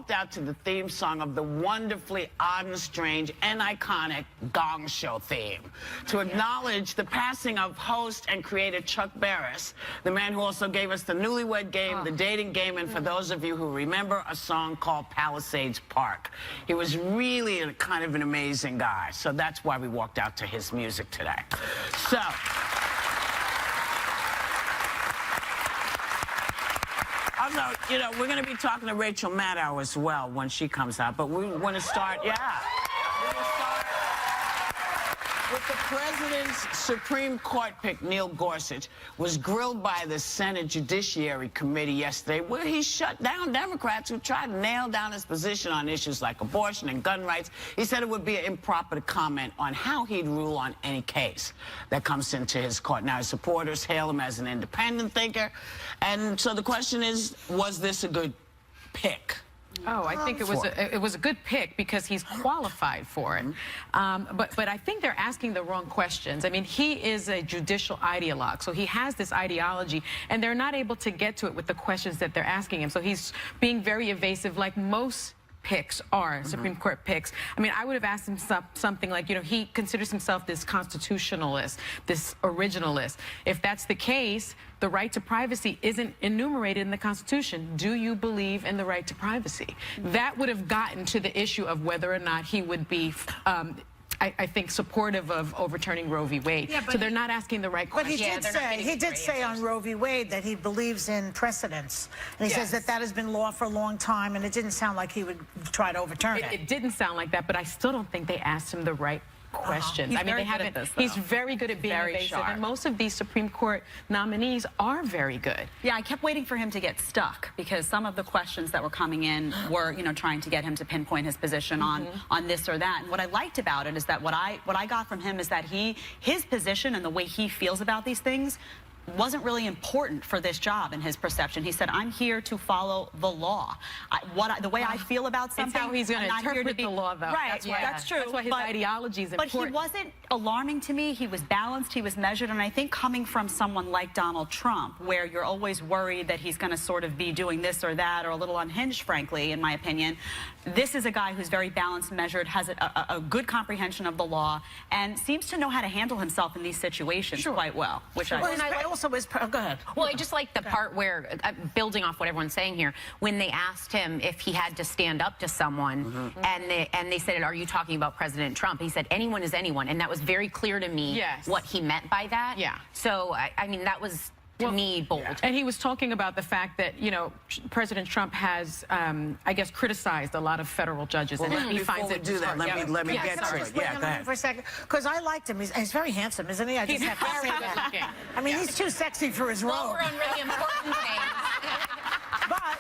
walked out to the theme song of the wonderfully odd and strange and iconic Gong Show theme to acknowledge the passing of host and creator Chuck Barris, the man who also gave us the Newlywed Game, the dating game, and for those of you who remember, a song called Palisades Park. He was really kind of an amazing guy, so that's why we walked out to his music today. So, although, you know, we're going to be talking to Rachel Maddow as well when she comes out, but we want to start, we're going to start with the president's Supreme Court pick. Neil Gorsuch was grilled by the Senate Judiciary Committee yesterday, where he shut down Democrats who tried to nail down his position on issues like abortion and gun rights. He said it would be improper to comment on how he'd rule on any case that comes into his court. Now, his supporters hail him as an independent thinker, and so the question is, was this a good pick? Oh, I think it was a good pick because he's qualified for it. But I think they're asking the wrong questions. I mean, he is a judicial ideologue, so he has this ideology, and they're not able to get to it with the questions that they're asking him. So he's being very evasive, like most picks are, Supreme Court picks. I mean, I would have asked him something like, you know, he considers himself this constitutionalist, this originalist. If that's the case, the right to privacy isn't enumerated in the Constitution. Do you believe in the right to privacy? That would have gotten to the issue of whether or not he would be I think supportive of overturning Roe v. Wade. Yeah, so they're not asking the right questions. But he did say on Roe v. Wade that he believes in precedents. And he says that that has been law for a long time, and it didn't sound like he would try to overturn it. It didn't sound like that, but I still don't think they asked him the right questions. I mean, they haven't. He's very good at being evasive, and most of these Supreme Court nominees are very good. Yeah, I kept waiting for him to get stuck because some of the questions that were coming in were, you know, trying to get him to pinpoint his position on this or that. And what I liked about it is that what I got from him is that his position and the way he feels about these things wasn't really important for this job in his perception. He said, I'm here to follow the law. The way I feel about something, it's how he's going to interpret the law, though. Right, that's true. That's why his ideology is important. But he wasn't alarming to me. He was balanced, he was measured, and I think coming from someone like Donald Trump, where you're always worried that he's going to sort of be doing this or that, or a little unhinged, frankly, in my opinion, this is a guy who's very balanced, measured, has a good comprehension of the law, and seems to know how to handle himself in these situations quite well, which I also was, go ahead. Well, I just like the part where, building off what everyone's saying here, when they asked him if he had to stand up to someone, and they said, are you talking about President Trump? He said, anyone is anyone, and that was very clear to me what he meant by that. Yeah. So, I mean, that was, to me, bold. And he was talking about the fact that, you know, President Trump has, I guess, criticized a lot of federal judges. Well, and he finds it do that. Let me get to it. Yeah, go ahead. For a second, because I liked him. He's very handsome, isn't he? I just have to say that. I mean, he's too sexy for his role. Well, we're on really important things. But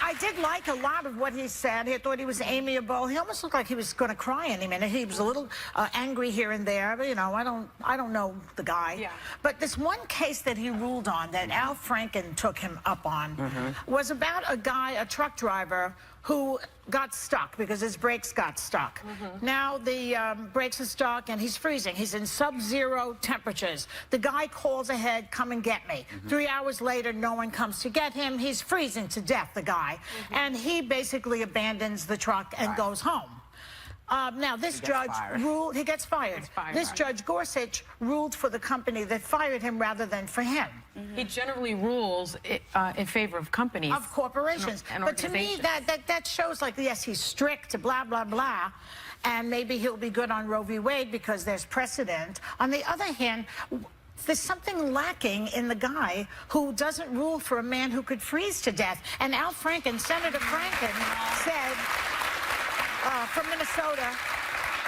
I did like a lot of what he said. I thought he was amiable. He almost looked like he was going to cry any minute. He was a little angry here and there. But, you know, I don't know the guy. Yeah. But this one case that he ruled on, that Al Franken took him up on, was about a guy, a truck driver, who got stuck because his brakes got stuck. Now the brakes are stuck and he's freezing. He's in sub-zero temperatures. The guy calls ahead, come and get me. 3 hours later, no one comes to get him. He's freezing to death, the guy. And he basically abandons the truck and goes home. Now, this judge ruled, he gets fired. This Judge Gorsuch ruled for the company that fired him rather than for him. He generally rules in favor of companies. Of corporations. But to me, that shows, like, yes, he's strict, blah, blah, blah, and maybe he'll be good on Roe v. Wade because there's precedent. On the other hand, there's something lacking in the guy who doesn't rule for a man who could freeze to death. And Al Franken, Senator Franken, said, from Minnesota,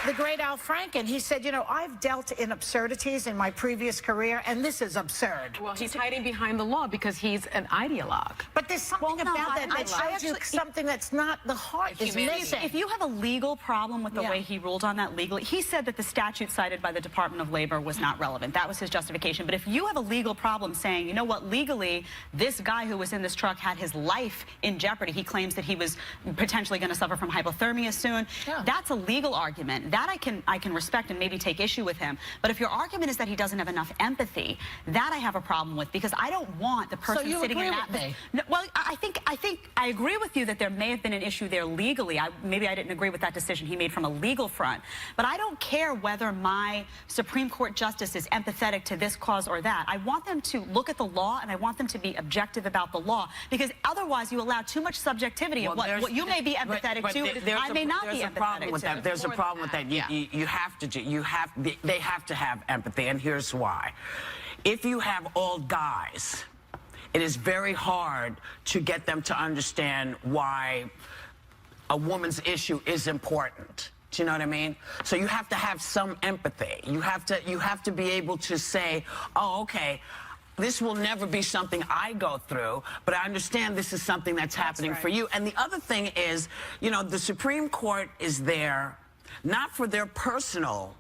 the great Al Franken, he said, you know, I've dealt in absurdities in my previous career, and this is absurd. Well, he's hiding behind the law because he's an ideologue. But there's something about that shows you something that's not, the heart is missing. If you have a legal problem with the way he ruled on that legally, he said that the statute cited by the Department of Labor was not relevant. That was his justification. But if you have a legal problem saying, you know what, legally, this guy who was in this truck had his life in jeopardy. He claims that he was potentially going to suffer from hypothermia soon. That's a legal argument. that I can respect and maybe take issue with him. But if your argument is that he doesn't have enough empathy, that I have a problem with, because I don't want the person sitting in that. No, well, I think I agree with you that there may have been an issue there legally. Maybe I didn't agree with that decision he made from a legal front. But I don't care whether my Supreme Court justice is empathetic to this cause or that. I want them to look at the law, and I want them to be objective about the law, because otherwise you allow too much subjectivity of what you may be empathetic to, I may not be empathetic to. There's a problem with that. You have to they have to have empathy, and here's why. If you have all guys, it is very hard to get them to understand why a woman's issue is important. Do you know what I mean? So you have to have some empathy. You have to be able to say, oh, okay, this will never be something I go through, but I understand this is something that's happening for you. And the other thing is, you know, the Supreme Court is there not for their personal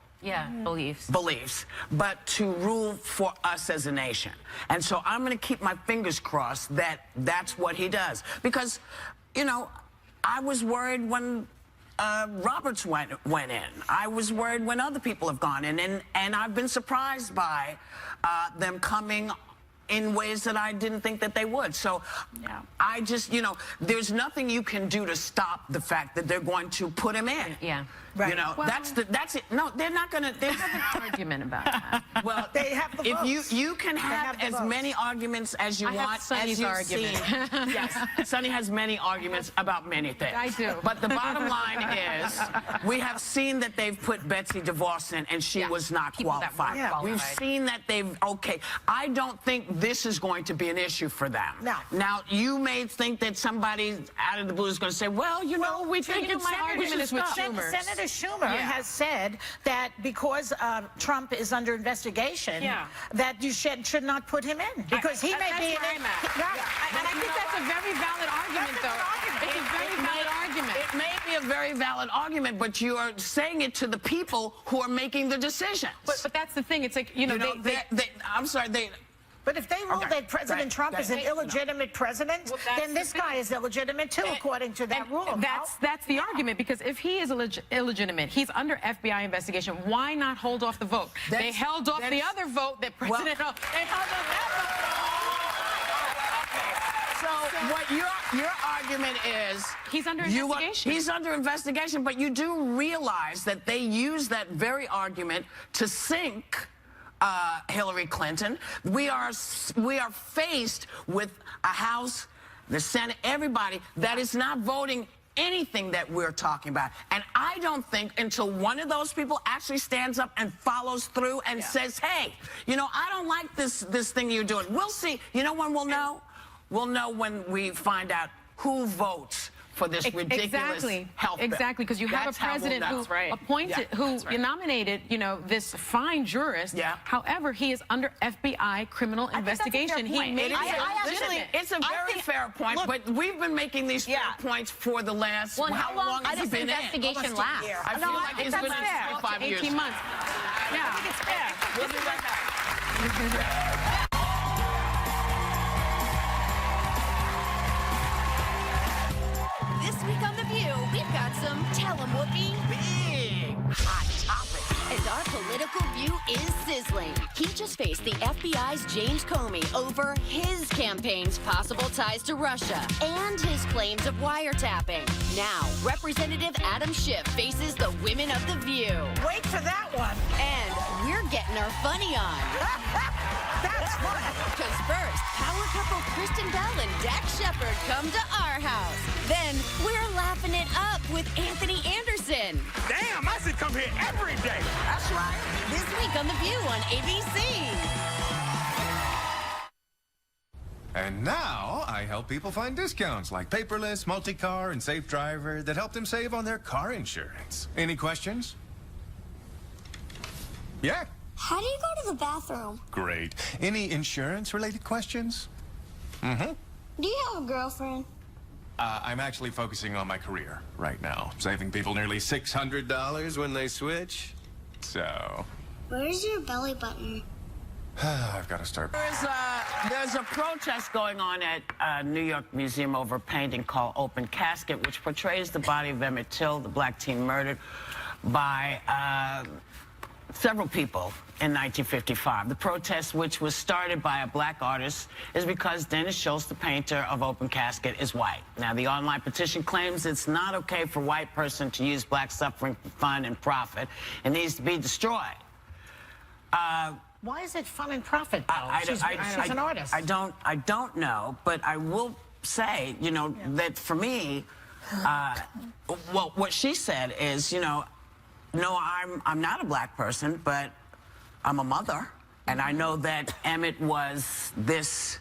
beliefs, but to rule for us as a nation. And so I'm going to keep my fingers crossed that that's what he does. Because, you know, I was worried when Roberts went in. I was worried when other people have gone in. And I've been surprised by them coming in ways that I didn't think that they would. So I just, you know, there's nothing you can do to stop the fact that they're going to put him in. Yeah. Right. You know, Well, that's it. No, they're not going to. They have an argument about that. Well, They have the votes. you can have the as votes. many arguments as you I have want, Sonny's as you've argument. seen. Yes, Sonny has many arguments about many things. I do. But the bottom line is, we have seen that they've put Betsy DeVos in, and she was not People that weren't qualified. qualified. We've seen that they've. Okay, I don't think this is going to be an issue for them. No. Now, you may think that somebody out of the blue is going to say, well, you know, we think you know, it's my argument is with stuff. Schumer. Senator Schumer has said that because Trump is under investigation, that you should not put him in, because he may be. That's where I'm at. And I think that's a very valid argument, though. It's a very valid argument. It may be a very valid argument, but you are saying it to the people who are making the decisions. But that's the thing. It's like, you know, I'm sorry, But if they rule that President Trump is an ahead. illegitimate president, Well, that's then this the guy is illegitimate too, according to that rule. That's the argument, because if he is illegitimate, he's under FBI investigation. Why not hold off the vote? They held off the other vote that President Trump. They held off that vote. So what your argument is, He's under investigation. He's under investigation, but you do realize that they use that very argument to sink Hillary Clinton. We are faced with a House, the Senate, everybody that is not voting anything that we're talking about. And I don't think until one of those people actually stands up and follows through and says, hey, you know, I don't like this thing you're doing. We'll see. You know when we'll know? We'll know when we find out who votes for this ridiculous health bill. Exactly, because you have a president who appointed, who nominated, you know, this fine jurist. However, he is under FBI criminal investigation. He made it's a very fair point, but we've been making these fair points for the last. Well, how long has it been investigation last? I feel like it's been 25 years. 18 months. Yeah, I think it's fair. We'll be right back. This week on The View, we've got some Tell 'em Whoopi Big hot topic. and our political view is sizzling. He just faced the FBI's James Comey over his campaign's possible ties to Russia and his claims of wiretapping. Now, Representative Adam Schiff faces the women of The View. Wait for that one. And we're getting our funny on. That's fun. Because first, power couple Kristen Bell and Dax Shepard come to our house. Then, we're laughing it up with Anthony Anderson. Damn, I should come here every day. That's right. This week on The View on ABC. And now I help people find discounts like paperless, multi-car, and safe driver that help them save on their car insurance. Any questions? Yeah? How do you go to the bathroom? Great. Any insurance-related questions? Mm-hmm. Do you have a girlfriend? I'm actually focusing on my career right now, saving people nearly $600 when they switch. So, Where's your belly button? I've got to start. There's a protest going on at New York Museum over a painting called Open Casket, which portrays the body of Emmett Till, the black teen murdered by several people in 1955. The protest, which was started by a black artist, is because Dennis Schultz, the painter of Open Casket, is white. Now, the online petition claims it's not okay for a white person to use black suffering for fun and profit. It needs to be destroyed. Why is it fun and profit, though? She's an artist. I don't know, but I will say, you know, that for me, well, what she said is, you know, no, I'm not a black person, but I'm a mother, and I know that Emmett was this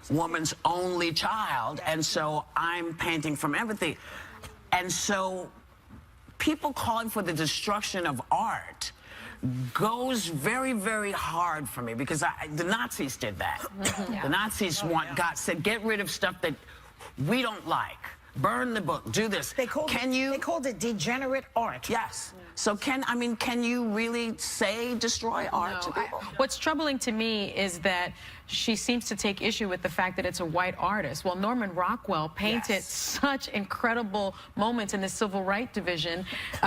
woman's only child, and so I'm painting from empathy. And so people calling for the destruction of art goes very, very hard for me, because the Nazis did that. The Nazis said, get rid of stuff that we don't like. Burn the book, do this. They called it degenerate art. Yes. So can you really say destroy art to people? What's troubling to me is that she seems to take issue with the fact that it's a white artist. Well, Norman Rockwell painted such incredible moments in the civil rights division,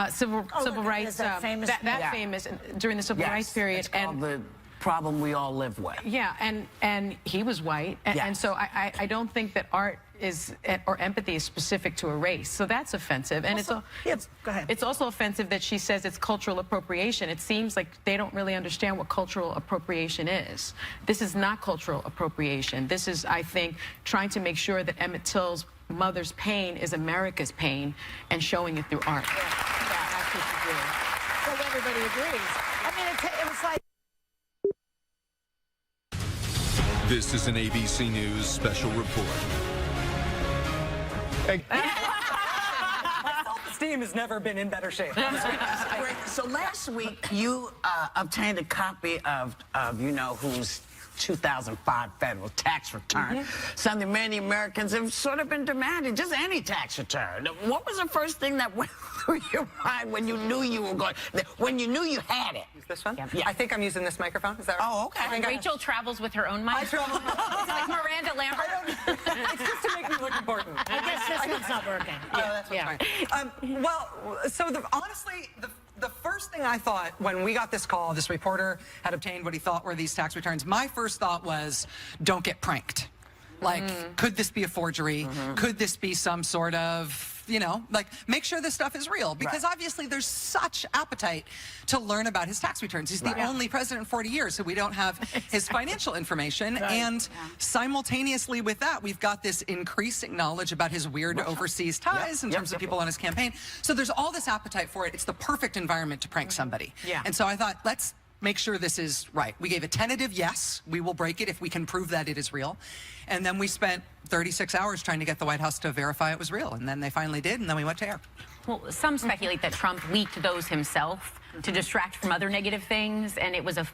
civil rights, famous during the civil rights period. It's called the problem we all live with. Yeah, and he was white, and so I don't think that art or empathy is specific to a race. So that's offensive. And go ahead. It's also offensive that she says it's cultural appropriation. It seems like they don't really understand what cultural appropriation is. This is not cultural appropriation. This is, I think, trying to make sure that Emmett Till's mother's pain is America's pain and showing it through art. That's what she did. Well, everybody agrees. I mean, it was like... This is an ABC News special report. My self-esteem has never been in better shape. So last week you obtained a copy of you know whose 2005 federal tax return. Something many Americans have sort of been demanding, just any tax return. What was the first thing that went through your mind when you knew you were going, when you knew you had it? This one? Yeah. I think I'm using this microphone. Is that right? Oh, okay. Rachel travels with her own mic. I travel. It's like Miranda Lambert. It's just to make me look important. I guess this one's not working. Oh, that's fine. Well, so honestly, the first thing I thought when we got this call, this reporter had obtained what he thought were these tax returns, my first thought was, don't get pranked. Like, could this be a forgery? Could this be some sort of, you know, like, make sure this stuff is real? Because obviously there's such appetite to learn about his tax returns. He's the only president in 40 years, so we don't have his financial information. And simultaneously with that, we've got this increasing knowledge about his weird overseas ties in terms of people on his campaign. So there's all this appetite for it. It's the perfect environment to prank somebody. And so I thought, let's make sure this is right. We gave a tentative yes, we will break it if we can prove that it is real. And then we spent 36 hours trying to get the White House to verify it was real. And then they finally did, and then we went to air. Well, some speculate that Trump leaked those himself to distract from other negative things, and it wasn't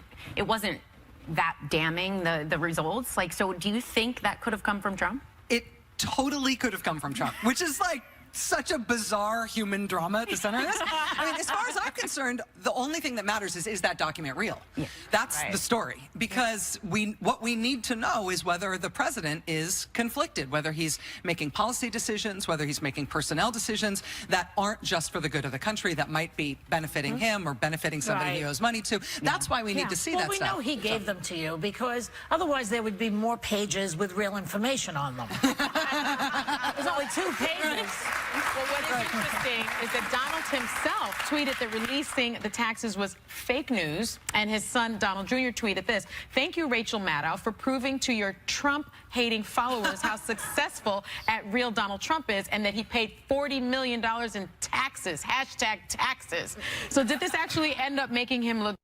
that damning, the results. Like, so do you think that could have come from Trump? It totally could have come from Trump, which is like such a bizarre human drama at the center of this. I mean, as far as I'm concerned, the only thing that matters is that document real? That's the story. Because what we need to know is whether the president is conflicted, whether he's making policy decisions, whether he's making personnel decisions that aren't just for the good of the country, that might be benefiting him or benefiting somebody he owes money to. That's why we need to see that stuff. Well, we know he gave them to you because otherwise there would be more pages with real information on them. There's only 2 pages. Well, what is interesting is that Donald himself tweeted that releasing the taxes was fake news, and his son Donald Jr. tweeted this: "Thank you, Rachel Maddow, for proving to your Trump-hating followers how successful at real Donald Trump is, and that he paid $40 million in taxes, #taxes." So did this actually end up making him look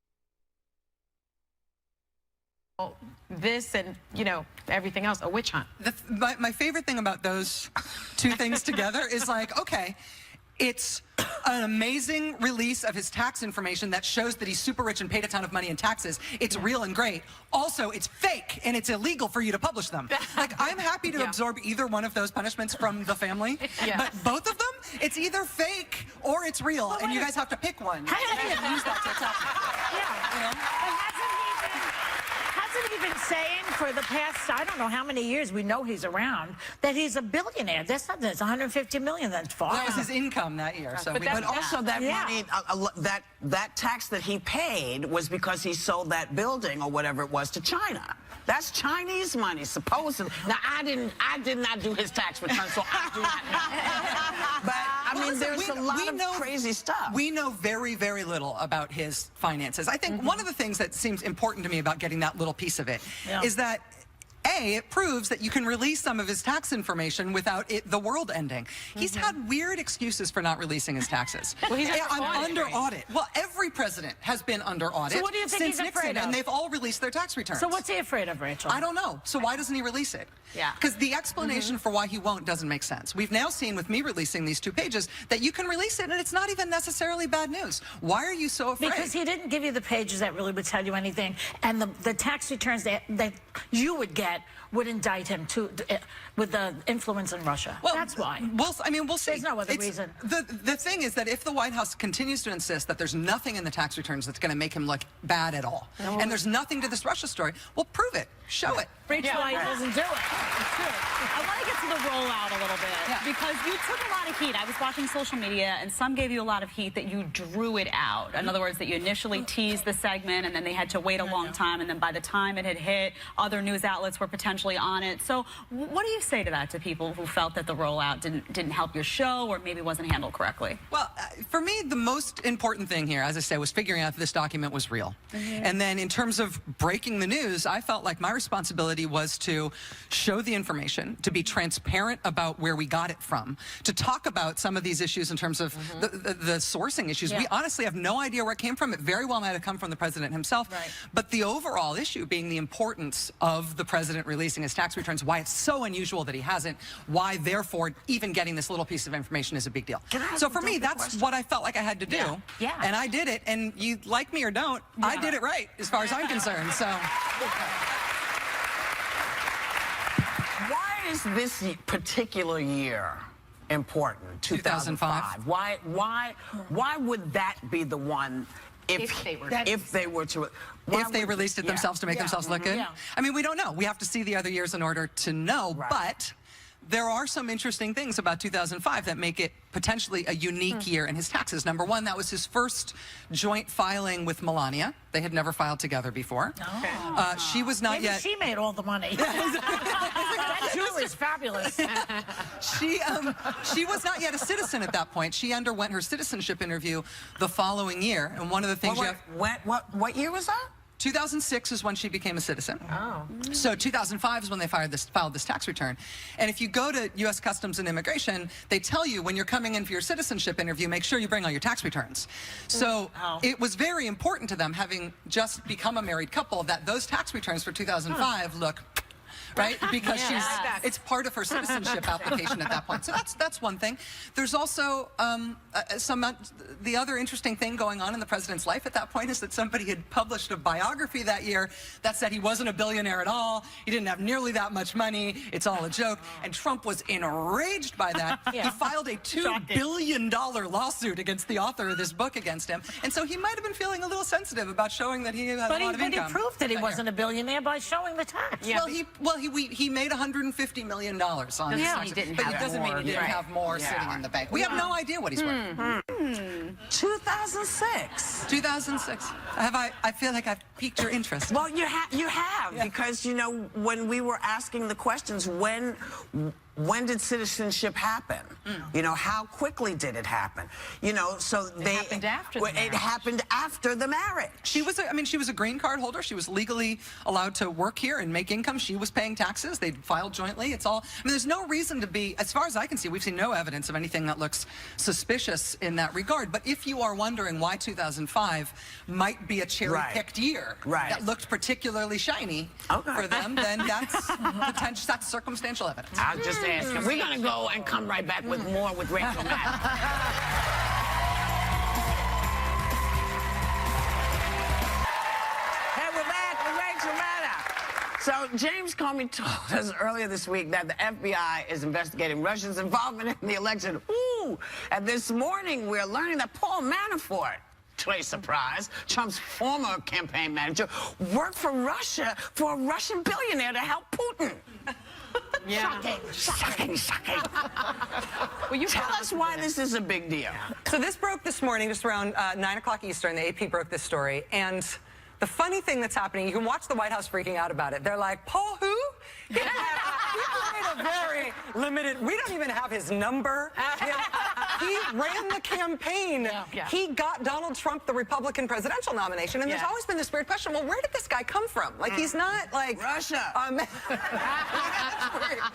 this and, you know, everything else, a witch hunt? My favorite thing about those 2 things together is like, okay, it's an amazing release of his tax information that shows that he's super rich and paid a ton of money in taxes. It's real and great. Also, it's fake and it's illegal for you to publish them. Like, I'm happy to absorb either one of those punishments from the family, but both of them, it's either fake or it's real, and you guys have to pick one. Hasn't hasn't he been saying for the past, I don't know how many years we know he's around, that he's a billionaire? That's not, it's 150 million, that's far. That was his income that year. So But also that money, that tax that he paid was because he sold that building or whatever it was to China. That's Chinese money, supposedly. Now, I did not do his tax return, so I do not know. But, I mean, there's a lot of crazy stuff. We know very, very little about his finances. I think one of the things that seems important to me about getting that little piece of it is that it proves that you can release some of his tax information without the world ending. He's had weird excuses for not releasing his taxes. Well, he's under audit. Well, every president has been under audit So what do you think since he's afraid Nixon, of? and they've all released their tax returns. So what's he afraid of, Rachel? I don't know. So why doesn't he release it? Yeah. Because the explanation for why he won't doesn't make sense. We've now seen with me releasing these 2 pages that you can release it and it's not even necessarily bad news. Why are you so afraid? Because he didn't give you the pages that really would tell you anything, and the tax returns that you would get would indict him with the influence in Russia. Well, that's why. We'll see. There's no other reason. The thing is that if the White House continues to insist that there's nothing in the tax returns that's going to make him look bad at all, and there's nothing to this Russia story, well, prove it. Show it. Rachel doesn't do it. I want to get to the rollout a little bit because you took a lot of heat. I was watching social media and some gave you a lot of heat that you drew it out. In other words, that you initially teased the segment and then they had to wait a long time, and then by the time it had hit, other news outlets were potentially on it. So what do you say to that, to people who felt that the rollout didn't help your show or maybe wasn't handled correctly? Well, for me, the most important thing here, as I say, was figuring out that this document was real. And then in terms of breaking the news, I felt like my responsibility was to show the information, to be transparent about where we got it from, to talk about some of these issues in terms of the sourcing issues. We honestly have no idea where it came from. It very well might have come from the president himself. But the overall issue being the importance of the president releasing his tax returns, why it's so unusual that he hasn't, why therefore even getting this little piece of information is a big deal. So for me, that's what I felt like I had to do. And I did it. And you like me or don't, I did it right as far as I'm concerned. So. Why is this particular year important? 2005. Why would that be the one? If they were to released it themselves to make themselves look good? I mean, we don't know. We have to see the other years in order to know. But there are some interesting things about 2005 that make it potentially a unique year in his taxes. Number one, that was his first joint filing with Melania. They had never filed together before. She was not yet. She made all the money. That jewelry's fabulous. She was not yet a citizen at that point. She underwent her citizenship interview the following year, and one of the things what year was that? 2006 is when she became a citizen. So 2005 is when they filed this tax return. And if you go to U.S. Customs and Immigration, they tell you when you're coming in for your citizenship interview, make sure you bring all your tax returns. So it was very important to them, having just become a married couple, that those tax returns for 2005 look right? Because it's part of her citizenship application at that point. So that's one thing. There's also the other interesting thing going on in the president's life at that point is that somebody had published a biography that year that said he wasn't a billionaire at all. He didn't have nearly that much money. It's all a joke. And Trump was enraged by that. He filed a $2 billion lawsuit against the author of this book against him. And so he might have been feeling a little sensitive about showing that he had a lot of income. But he proved that he wasn't a billionaire by showing the tax. He made $150 million on his taxes. But it doesn't mean he didn't have more sitting in the bank. We have no idea what he's worth. 2006. 2006. I feel like I've piqued your interest. Well, you have because, you know, when we were asking the questions, when did citizenship happen? You know, how quickly did it happen? You know, so it happened after the marriage. It happened after the marriage. She was a green card holder. She was legally allowed to work here and make income. She was paying taxes. They filed jointly. It's all, I mean, there's no reason to be, as far as I can see, we've seen no evidence of anything that looks suspicious in that regard. But if you are wondering why 2005 might be a cherry-picked year that looked particularly shiny for them, then that's circumstantial evidence. I'll just ask him. We're going to go and come right back with more with Rachel Maddow. Hey, we're back with Rachel Maddow. So James Comey told us earlier this week that the FBI is investigating Russia's involvement in the election. Ooh! And this morning we're learning that Paul Manafort particularly surprised, Trump's former campaign manager, worked for Russia, for a Russian billionaire to help Putin. Yeah. Shocking. Well, tell us why this is a big deal. So this broke this morning, just around 9 o'clock Eastern. The AP broke this story. And the funny thing that's happening, you can watch the White House freaking out about it. They're like, Paul who? He played a very limited, we don't even have his number. He ran the campaign. Yeah. He got Donald Trump the Republican presidential nomination. And there's always been this weird question, well, where did this guy come from? Like, he's not like... Russia.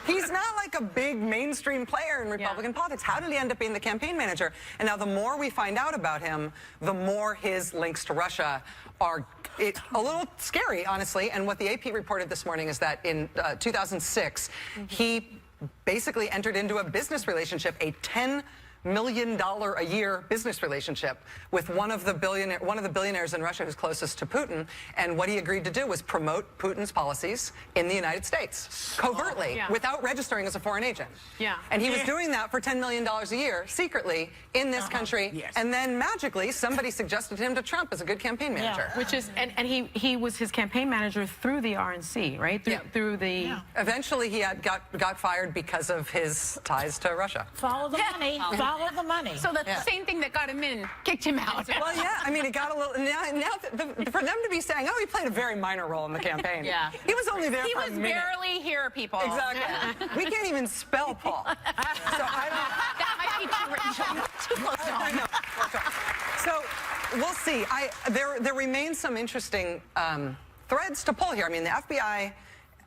He's not like a big mainstream player in Republican politics. How did he end up being the campaign manager? And now the more we find out about him, the more his links to Russia are a little scary, honestly. And what the AP reported this morning is that in 2006, he basically entered into a business relationship, a $10 million a year business relationship with one of the billionaires in Russia who's closest to Putin. And what he agreed to do was promote Putin's policies in the United States covertly, without registering as a foreign agent. And he was doing that for $10 million a year secretly in this country. And then magically somebody suggested him to Trump as a good campaign manager. Which is, and he was his campaign manager through the RNC, right? Through the... Eventually he got fired because of his ties to Russia. Follow the money. Follow the money. So the same thing that got him in kicked him out. Well, yeah, I mean, it got a little... for them to be saying, oh, he played a very minor role in the campaign. He was only there for a minute. He was barely here, people. Exactly. We can't even spell Paul. So I don't... That might be too close to home. So we'll see. There remains some interesting threads to pull here. I mean, the FBI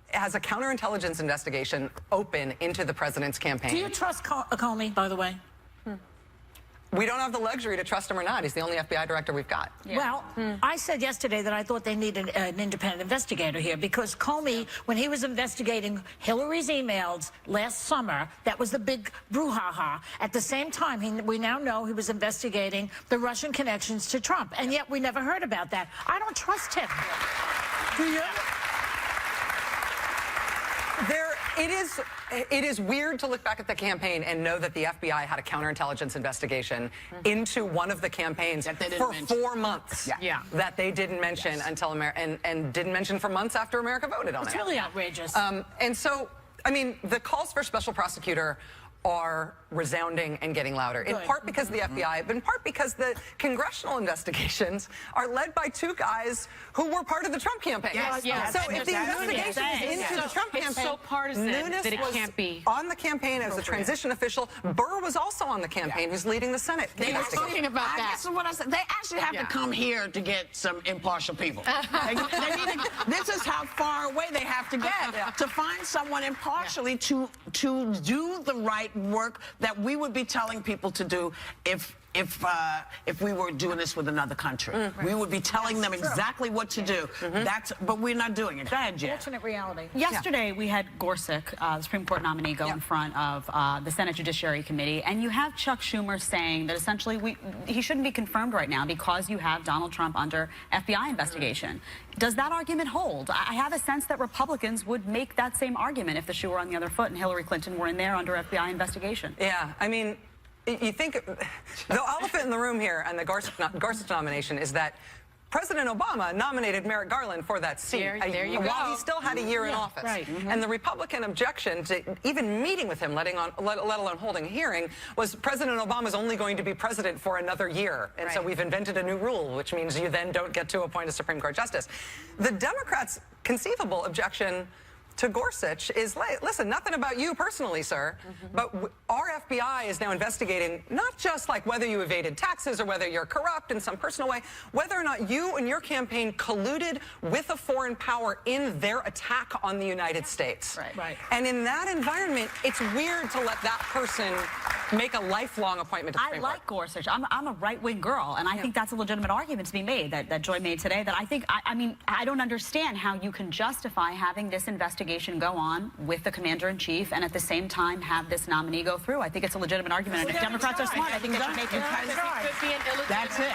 has a counterintelligence investigation open into the president's campaign. Do you trust Comey, by the way? We don't have the luxury to trust him or not. He's the only FBI director we've got. Well, I said yesterday that I thought they needed an independent investigator here because Comey, when he was investigating Hillary's emails last summer, that was the big brouhaha. At the same time, we now know he was investigating the Russian connections to Trump, and yet we never heard about that. I don't trust him. Do you? It is weird to look back at the campaign and know that the FBI had a counterintelligence investigation into one of the campaigns for 4 months that they didn't mention until and didn't mention for months after America voted on it. It's really outrageous. And so, I mean, the calls for special prosecutor are resounding and getting louder, in part because of the FBI, but in part because the congressional investigations are led by two guys who were part of the Trump campaign. So if the investigation is into the Trump campaign, it's so partisan Nunes that it was can't be on the campaign as a transition official. Burr was also on the campaign, who's leading the Senate investigation. talking about that. This is what I said. They actually have to come here to get some impartial people. They need to, this is how far away they have to get to find someone impartially to do the right work that we would be telling people to do if we were doing this with another country. We would be telling them exactly what to do. But we're not doing it. Go ahead, Jen. Alternate reality. Yesterday, we had Gorsuch, the Supreme Court nominee, go in front of the Senate Judiciary Committee, and you have Chuck Schumer saying that essentially he shouldn't be confirmed right now because you have Donald Trump under FBI investigation. Does that argument hold? I have a sense that Republicans would make that same argument if the shoe were on the other foot and Hillary Clinton were in there under FBI investigation. Yeah, I mean, you think the elephant in the room here and the Gorsuch nomination is that President Obama nominated Merrick Garland for that seat while he still had a year in office. And the Republican objection to even meeting with him, let alone holding a hearing, was President Obama's only going to be president for another year. And so we've invented a new rule, which means you then don't get to appoint a Supreme Court justice. The Democrats' conceivable objection to Gorsuch is, listen, nothing about you personally, sir, but our FBI is now investigating not just like whether you evaded taxes or whether you're corrupt in some personal way, whether or not you and your campaign colluded with a foreign power in their attack on the United States. And in that environment, it's weird to let that person make a lifelong appointment to the Supreme Court. I like Gorsuch. I'm a right-wing girl, and I think that's a legitimate argument to be made that Joy made today, that I mean, I don't understand how you can justify having this investigation go on with the commander-in-chief and at the same time have this nominee go through. I think it's a legitimate argument, and if Democrats are smart, I think they should make it. That's it.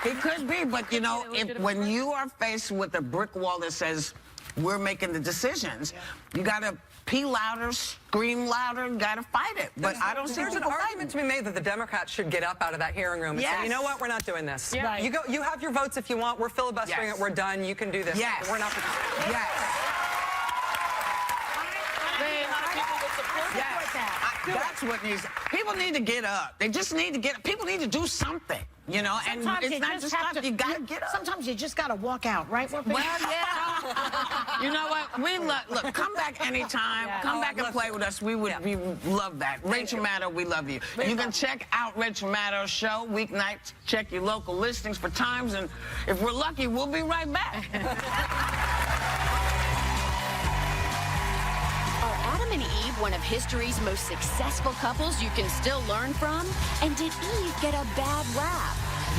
It could be, but you know, when you are faced with a brick wall that says we're making the decisions. You got to pee louder, scream louder, you got to fight it. But I don't see There's an people argument to be made that the Democrats should get up out of that hearing room and say, you know what, we're not doing this. Yeah. Right. You go. You have your votes if you want. We're filibustering Yes. it. We're done. You can do this. Yes. We're not. Yes. That's what needs. People need to get up. They just need to get up. People need to do something, you know. And Sometimes it's not just have stuff. You gotta get up. Sometimes you just gotta walk out, right? Well, yeah. You know what? We look. Come back anytime. Yeah. Come back and play with us. We would love that. Rachel Maddow, we love you. You can check out Rachel Maddow's show weeknights. Check your local listings for times, and if we're lucky, we'll be right back. Are Adam and Eve one of history's most successful couples you can still learn from? And did Eve get a bad rap?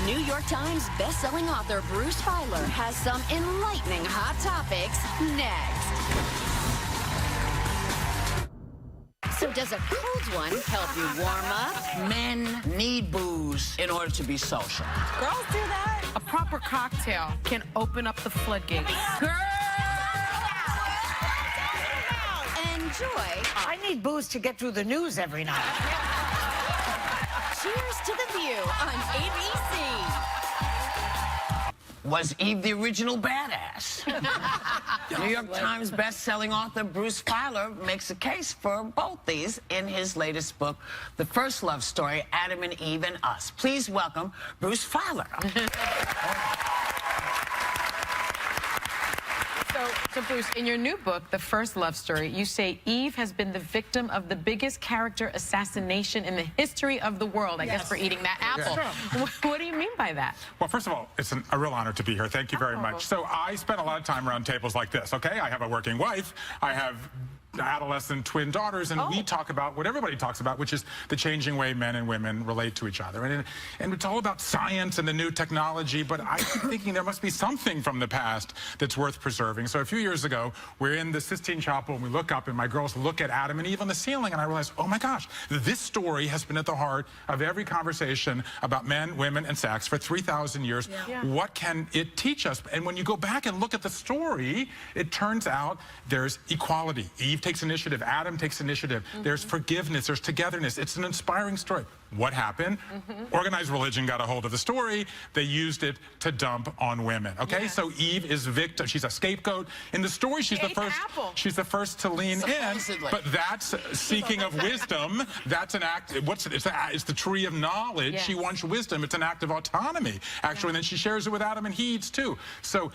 New York Times bestselling author Bruce Feiler has some enlightening hot topics next. So does a cold one help you warm up? Men need booze in order to be social. Girls do that. A proper cocktail can open up the floodgates. Enjoy. I need booze to get through the news every night. Cheers to the View on ABC. Was Eve the original badass? New York Times best-selling author Bruce Feiler makes a case for both these in his latest book, The First Love Story, Adam and Eve and Us. Please welcome Bruce Feiler. So Bruce, in your new book, The First Love Story, you say Eve has been the victim of the biggest character assassination in the history of the world, I guess, for eating that apple. What do you mean by that? Well, first of all, it's a real honor to be here. Thank you very much. So I spend a lot of time around tables like this, okay? I have a working wife. I have adolescent twin daughters, and we talk about what everybody talks about, which is the changing way men and women relate to each other. And it's all about science and the new technology, but I keep thinking there must be something from the past that's worth preserving. So a few years ago, we're in the Sistine Chapel, and we look up, and my girls look at Adam and Eve on the ceiling, and I realize, oh my gosh, this story has been at the heart of every conversation about men, women, and sex for 3,000 years. What can it teach us? And when you go back and look at the story, it turns out there's equality. Eve takes initiative. Adam takes initiative. There's forgiveness. There's togetherness. It's an inspiring story. What happened? Organized religion got a hold of the story. They used it to dump on women. Okay, so Eve is victim. She's a scapegoat. In the story, she's the first. She's the first to lean in. But that's seeking of wisdom. That's an act. It's the tree of knowledge. She wants wisdom. It's an act of autonomy, actually. And then she shares it with Adam and he eats too. So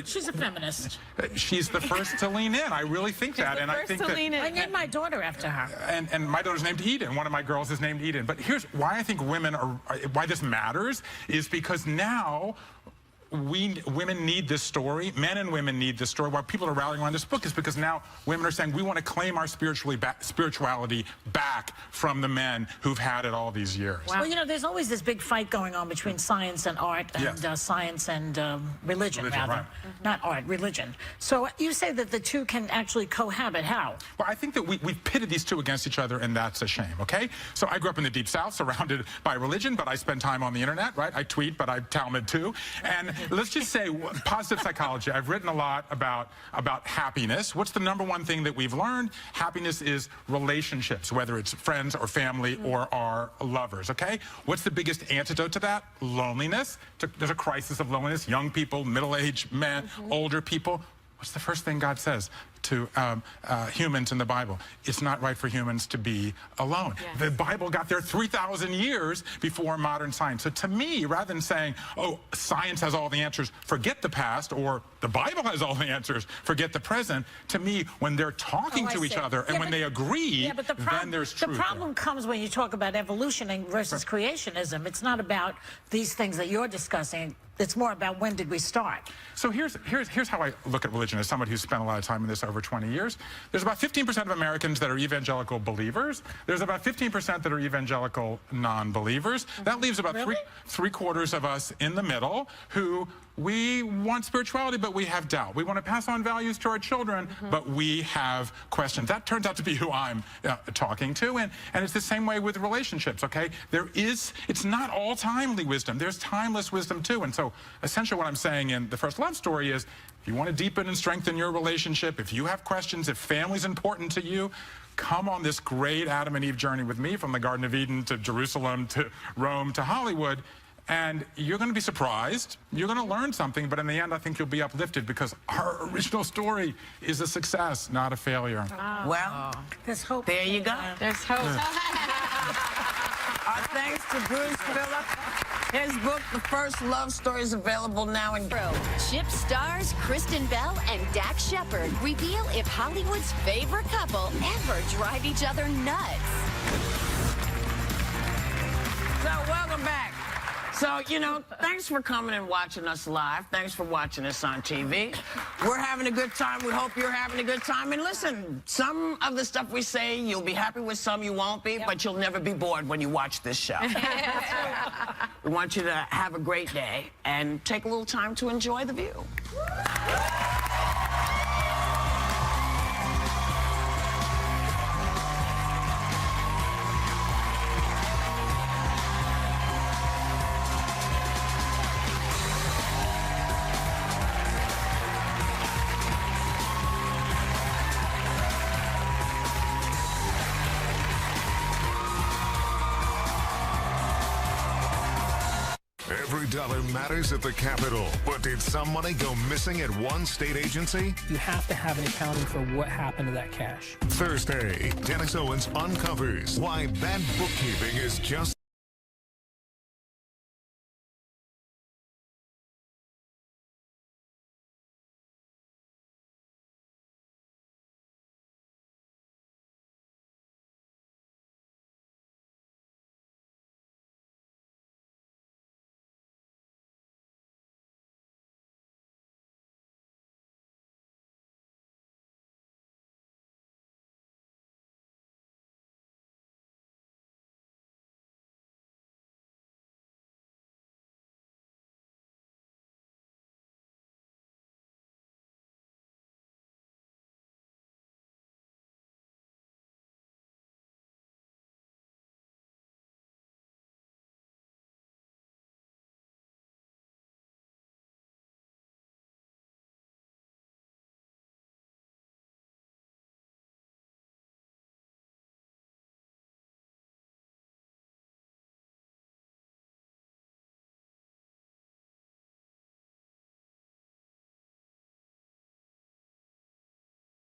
She's a feminist. She's the first to lean in. I really think that, and I think that. I named my daughter after her. And my daughter's named Eden. One of my girls is named Eden. But here's why I think why this matters is because now women need this story. Men and women need this story. Why people are rallying around this book is because now women are saying we want to claim our spirituality back from the men who've had it all these years. Well, you know, there's always this big fight going on between science and art, and science and religion, rather. Right. Not art, religion. So you say that the two can actually cohabit. How? Well, I think that we've pitted these two against each other, and that's a shame, okay? So I grew up in the Deep South, surrounded by religion, but I spend time on the internet, right? I tweet, but I Talmud too. And let's just say positive psychology. I've written a lot about happiness. What's the number one thing that we've learned? Happiness is relationships, whether it's friends or family or our lovers, okay? What's the biggest antidote to that? Loneliness. There's a crisis of loneliness. Young people, middle-aged men, older people. What's the first thing God says to humans in the Bible? It's not right for humans to be alone. The Bible got there 3,000 years before modern science. So to me, rather than saying, oh, science has all the answers, forget the past, or the Bible has all the answers, forget the present, to me, when they're talking to each other and when they agree, then there's truth. The problem comes when you talk about evolution versus creationism. It's not about these things that you're discussing. It's more about when did we start. So here's how I look at religion as someone who's spent a lot of time in this over 20 years. There's about 15% of Americans that are evangelical believers. There's about 15% that are evangelical non-believers. That leaves about three-quarters of us in the middle who we want spirituality, but we have doubt. We want to pass on values to our children, but we have questions. That turns out to be who I'm talking to, and it's the same way with relationships, okay? It's not all timely wisdom. There's timeless wisdom too, and so essentially what I'm saying in The First Love Story is, if you want to deepen and strengthen your relationship, if you have questions, if family's important to you, come on this great Adam and Eve journey with me from the Garden of Eden to Jerusalem to Rome to Hollywood. And you're going to be surprised. You're going to learn something, but in the end, I think you'll be uplifted because our original story is a success, not a failure. Well, There's hope. there you go. There's hope. Our thanks to Bruce Phillips. His book, The First Love Story, is available now in Chip stars Kristen Bell and Dax Shepard reveal if Hollywood's favorite couple ever drive each other nuts. So, welcome back. So, you know, thanks for coming and watching us live. Thanks for watching us on TV. We're having a good time. We hope you're having a good time. And listen, some of the stuff we say, you'll be happy with, some you won't be, but you'll never be bored when you watch this show. We want you to have a great day and take a little time to enjoy the view. Every dollar matters at the Capitol. But did some money go missing at one state agency? You have to have an accounting for what happened to that cash. Thursday, Dennis Owens uncovers why bad bookkeeping is just